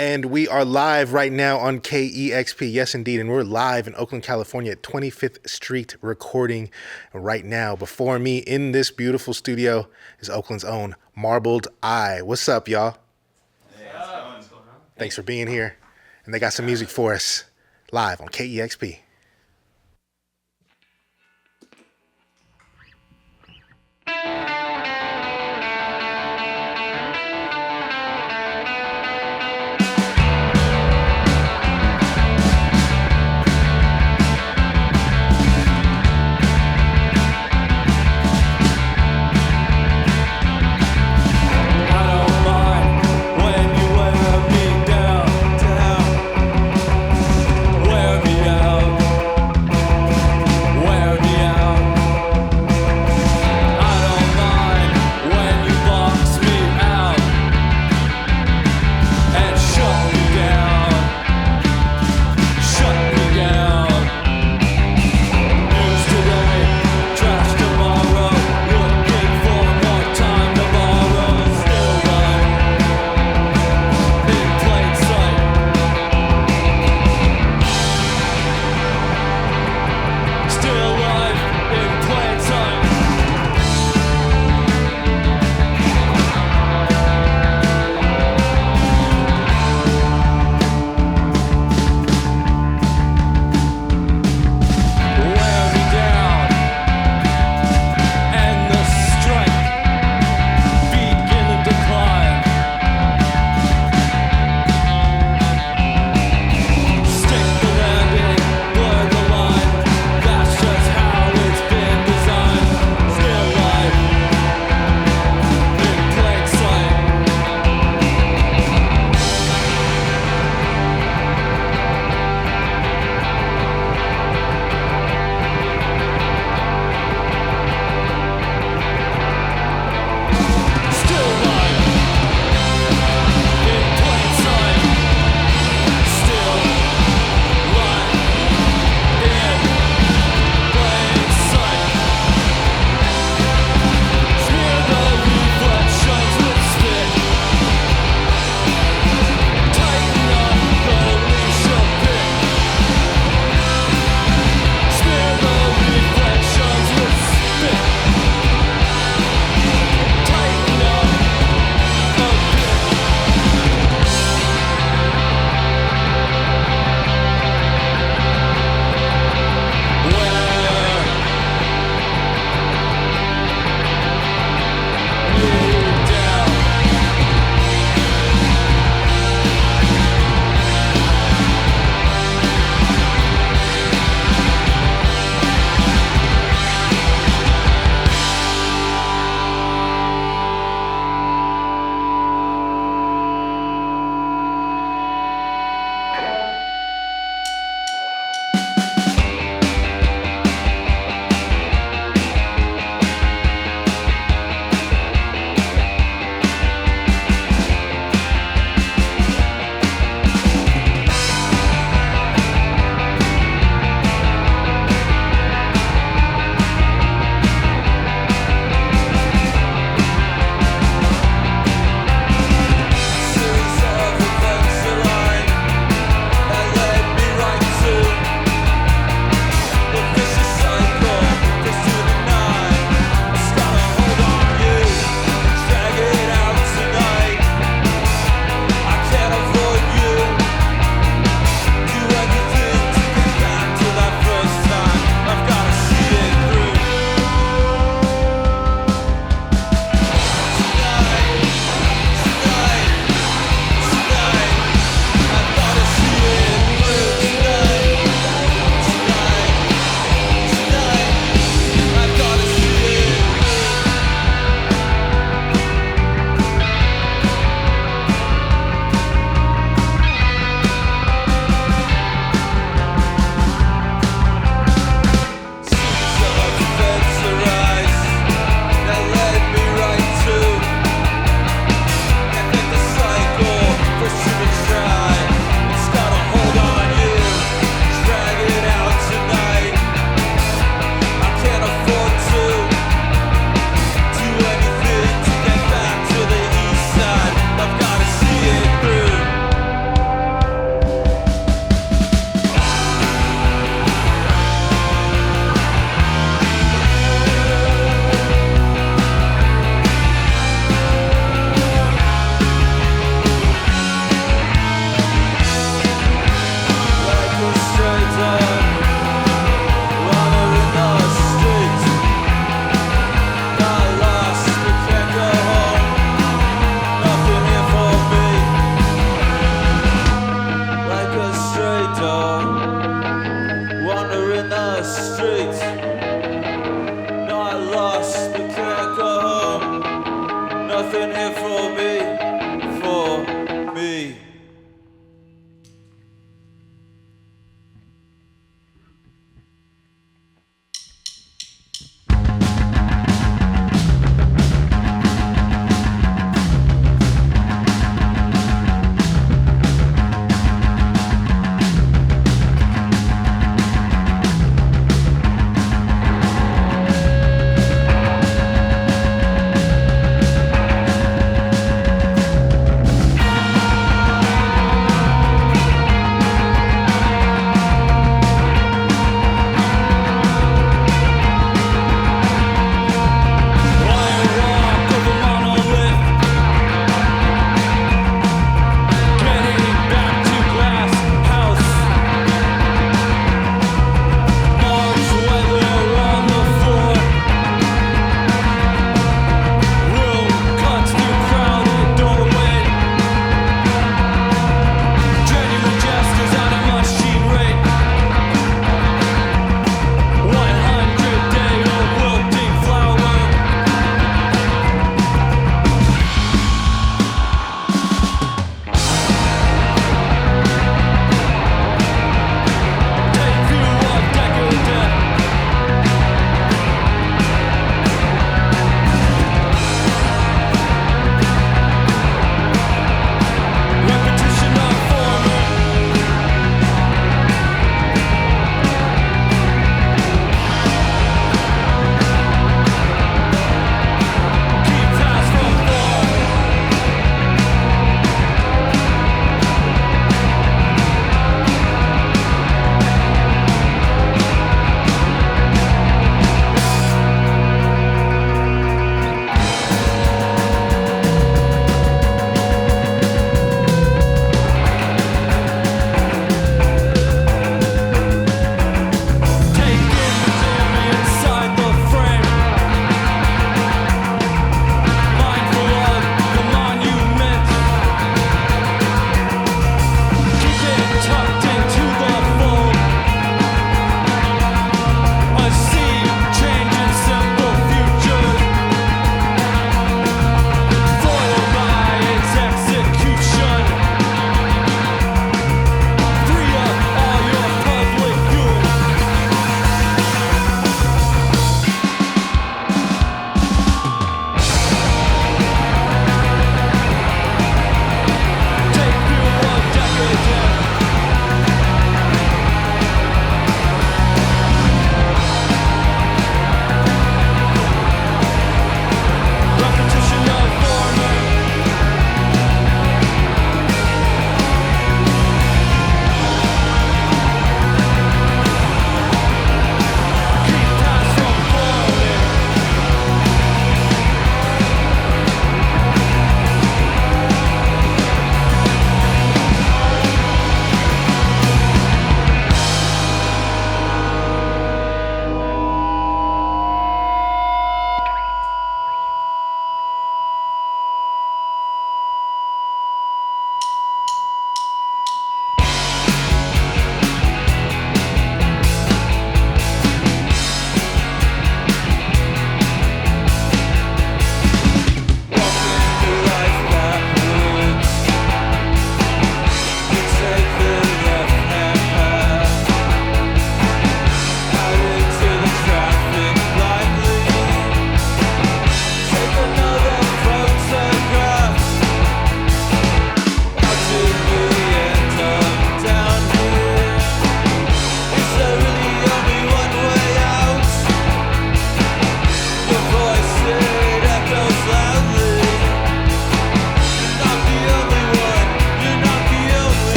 And we are live right now on KEXP. Yes, indeed. And we're live in Oakland, California at 25th Street recording right now. Before me in this beautiful studio is Oakland's own Marbled Eye. What's up, y'all? Hey, how's it going? Thanks for being here. And they got some music for us live on KEXP. Wear me out.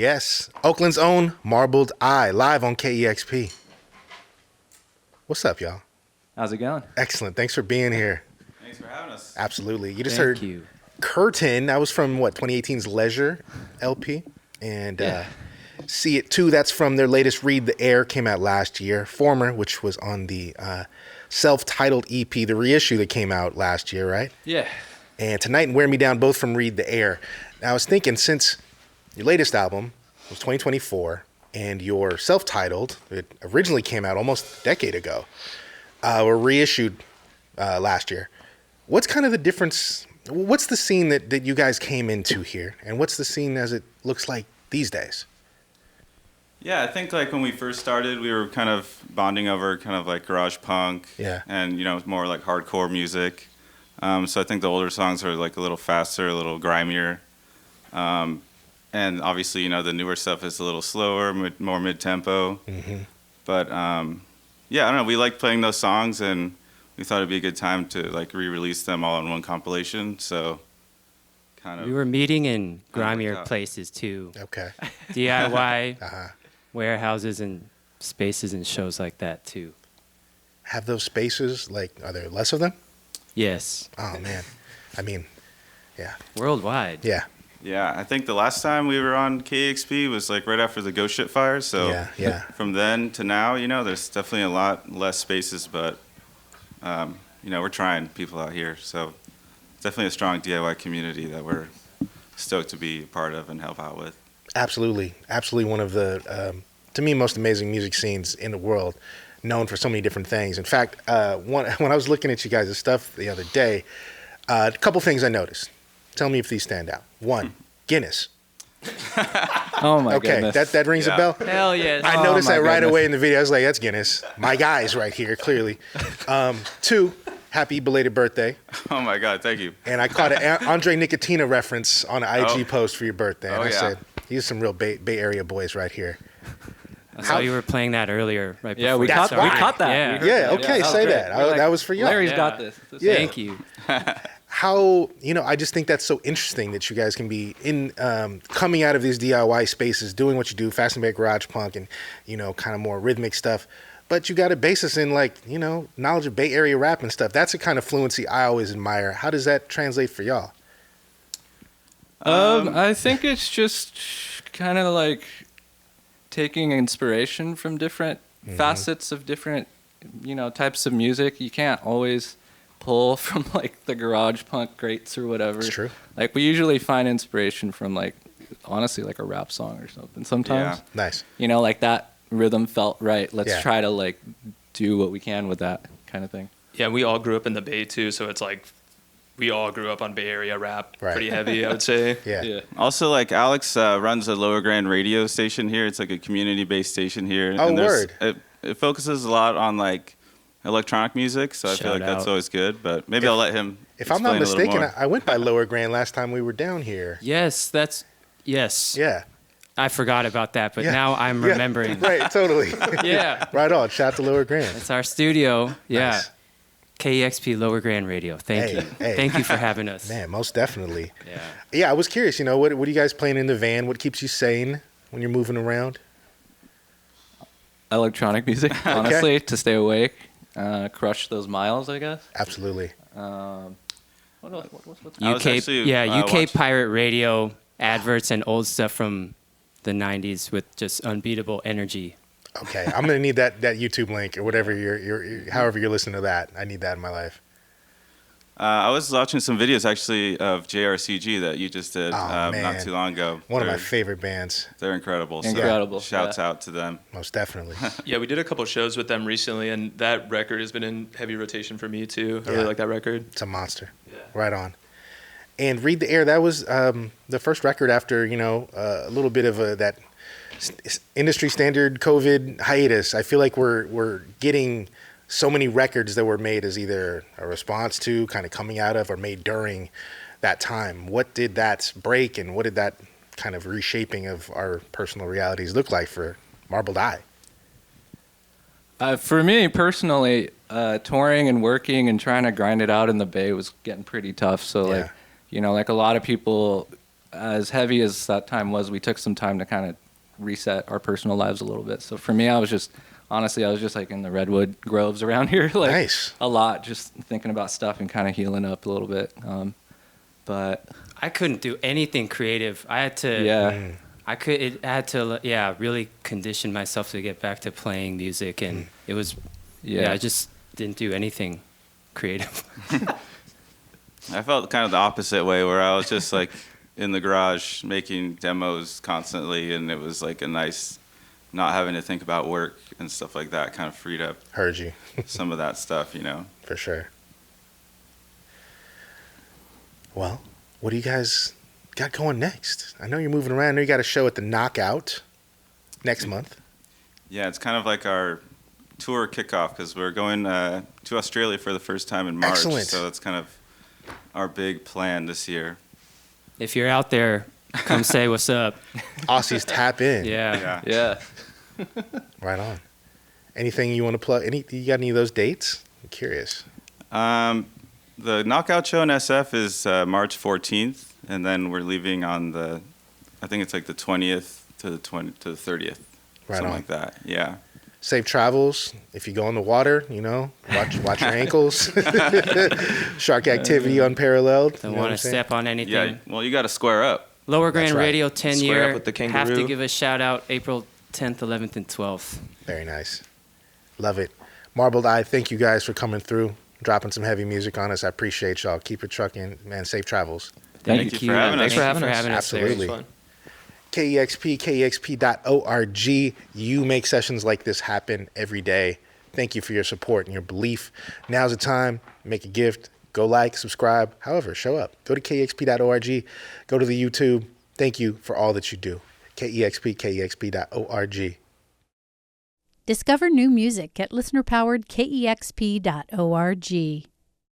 Yes, Oakland's own Marbled Eye, live on KEXP. What's up, y'all? How's it going? Excellent. Thanks for being here. Thanks for having us. Absolutely. You just Thank heard you. Curtain. That was from, 2018's Leisure LP. And See It Too, that's from their latest Read the Air, came out last year. Former, which was on the self-titled EP, the reissue that came out last year, right? Yeah. And Tonight and Wear Me Down, both from Read the Air. Now, I was thinking, since your latest album was 2024 and your self-titled, it originally came out almost a decade ago, or reissued last year. What's kind of the difference? What's the scene that you guys came into here? And what's the scene as it looks like these days? Yeah, I think like when we first started, we were kind of bonding over kind of like garage punk. Yeah. And, more like hardcore music. So I think the older songs are like a little faster, a little grimier. And obviously, the newer stuff is a little slower, more mid-tempo. Mm-hmm. But yeah, I don't know. We liked playing those songs, and we thought it'd be a good time to like re-release them all in one compilation. So kind of. We were meeting in worked grimier out. places too. Okay. DIY warehouses and spaces and shows like that too. Have those spaces, are there less of them? Yes. Oh, man. I mean, yeah. Worldwide. Yeah. Yeah, I think the last time we were on KEXP was like right after the Ghost Ship fire. So Yeah. from then to now, there's definitely a lot less spaces, but we're trying people out here. So definitely a strong DIY community that we're stoked to be a part of and help out with. Absolutely. Absolutely one of the, to me, most amazing music scenes in the world, known for so many different things. In fact, when I was looking at you guys' stuff the other day, a couple things I noticed. Tell me if these stand out. One, Guinness. Oh my Okay, goodness. that rings a bell. Hell yes. I noticed my that right goodness. away in the video. I was like, that's Guinness. My guy's right here, clearly. Two, happy belated birthday. Oh my God, thank you. And I caught an Andre Nicotina reference on an IG post for your birthday. And Oh, I yeah. said, these are some real Bay Area boys right here. I saw you were playing that earlier, right? Yeah, before we you That's caught that. We why. caught that. Yeah. We heard Yeah, that. okay, was say great. that. We're like, That was for y'all. Larry's Yeah. got this. Yeah. Thank you. How, I just think that's so interesting that you guys can be in coming out of these DIY spaces, doing what you do, fast and back garage punk and, kind of more rhythmic stuff. But you got a basis in knowledge of Bay Area rap and stuff. That's the kind of fluency I always admire. How does that translate for y'all? I think it's just kind of like taking inspiration from different facets of different, types of music. You can't always pull from like the garage punk greats or whatever. It's true. Like we usually find inspiration from honestly like a rap song or something. Sometimes, Nice. like that rhythm felt right. Let's Yeah. try to do what we can with that kind of thing. Yeah, we all grew up in the Bay too, so it's like we all grew up on Bay Area rap, Right. pretty heavy, I would say. Yeah. Also, like Alex runs a Lower Grand radio station here. It's like a community-based station here. Oh, and word. It focuses a lot on like electronic music, so I feel Shout like that's out. always good. But maybe I'll let him. If I'm not explain a little mistaken, more. I went by Lower Grand last time we were down here. Yes, yes. Yeah. I forgot about that, but Yeah. now I'm Yeah. remembering. Right, totally. Yeah. Right on. Shout out to Lower Grand. It's our studio. Yeah. Nice. KEXP Lower Grand Radio. Thank Hey, you. hey. Thank you for having us. Man, most definitely. Yeah. Yeah, I was curious, what are you guys playing in the van? What keeps you sane when you're moving around? Electronic music, honestly, to stay awake, crush those miles, I guess. Absolutely. What else? What's I was UK, actually, UK watching- pirate radio adverts and old stuff from the 90s with just unbeatable energy. Okay, I'm gonna need that YouTube link or whatever however you're listening to that. I need that in my life. I was watching some videos actually of JRCG that you just did Oh, man. not too long ago. One of my They're- favorite bands, They're incredible. So Incredible, shouts yeah. out to them. most definitely. Yeah, we did a couple shows with them recently, and that record has been in heavy rotation for me too. I Yeah. really like that record. It's a monster. Yeah. Right on. And Read the Air, that was the first record after a little bit of that industry standard COVID hiatus. I feel like we're getting so many records that were made as either a response to, kind of coming out of, or made during that time. What did that break, and what did that kind of reshaping of our personal realities look like for Marbled Eye? For me personally, touring and working and trying to grind it out in the Bay was getting pretty tough. So Yeah. like a lot of people as heavy as that time was, we took some time to kind of reset our personal lives a little bit. So for me, I was just like in the redwood groves around here, like Nice. a lot, just thinking about stuff and kind of healing up a little bit. But I couldn't do anything creative. I had to. yeah, I had to really condition myself to get back to playing music, and it was I just didn't do anything creative. I felt kind of the opposite way, where I was just like in the garage making demos constantly, and it was like a nice not having to think about work and stuff like that. Kind of freed up Heard you. some of that stuff, you know. For sure. Well, what do you guys got going next? I know you're moving around. I know you got a show at the Knockout next month. Yeah, it's kind of like our tour kickoff, because we're going to Australia for the first time in March. Excellent. So that's kind of our big plan this year. If you're out there, come say what's up. Aussies tap in. Yeah. yeah. Right on. Anything you want to plug? You got any of those dates? I'm curious. The Knockout show in SF is March 14th, and then we're leaving on I think it's like the 20th to the 30th, Right something on. like that. Yeah. Safe travels. If you go in the water, watch your ankles. Shark activity unparalleled. Don't you know what want I'm to saying? step on anything. Yeah. Well, you got to square up. Lower Grand That's right. Radio Square 10-year. up with the Have to kangaroo. give a shout out April 10th, 11th, and 12th. Very nice. Love it. Marbled Eye, thank you guys for coming through, dropping some heavy music on us. I appreciate y'all. Keep it trucking, man. Safe travels. Thank you for having Thanks us. for having us. Absolutely. It was fun. KEXP, KEXP.org. You make sessions like this happen every day. Thank you for your support and your belief. Now's the time. Make a gift. Go like, subscribe. However, show up. Go to KEXP.org. Go to the YouTube. Thank you for all that you do. KEXP, KEXP.org. Discover new music at listener-powered KEXP.org.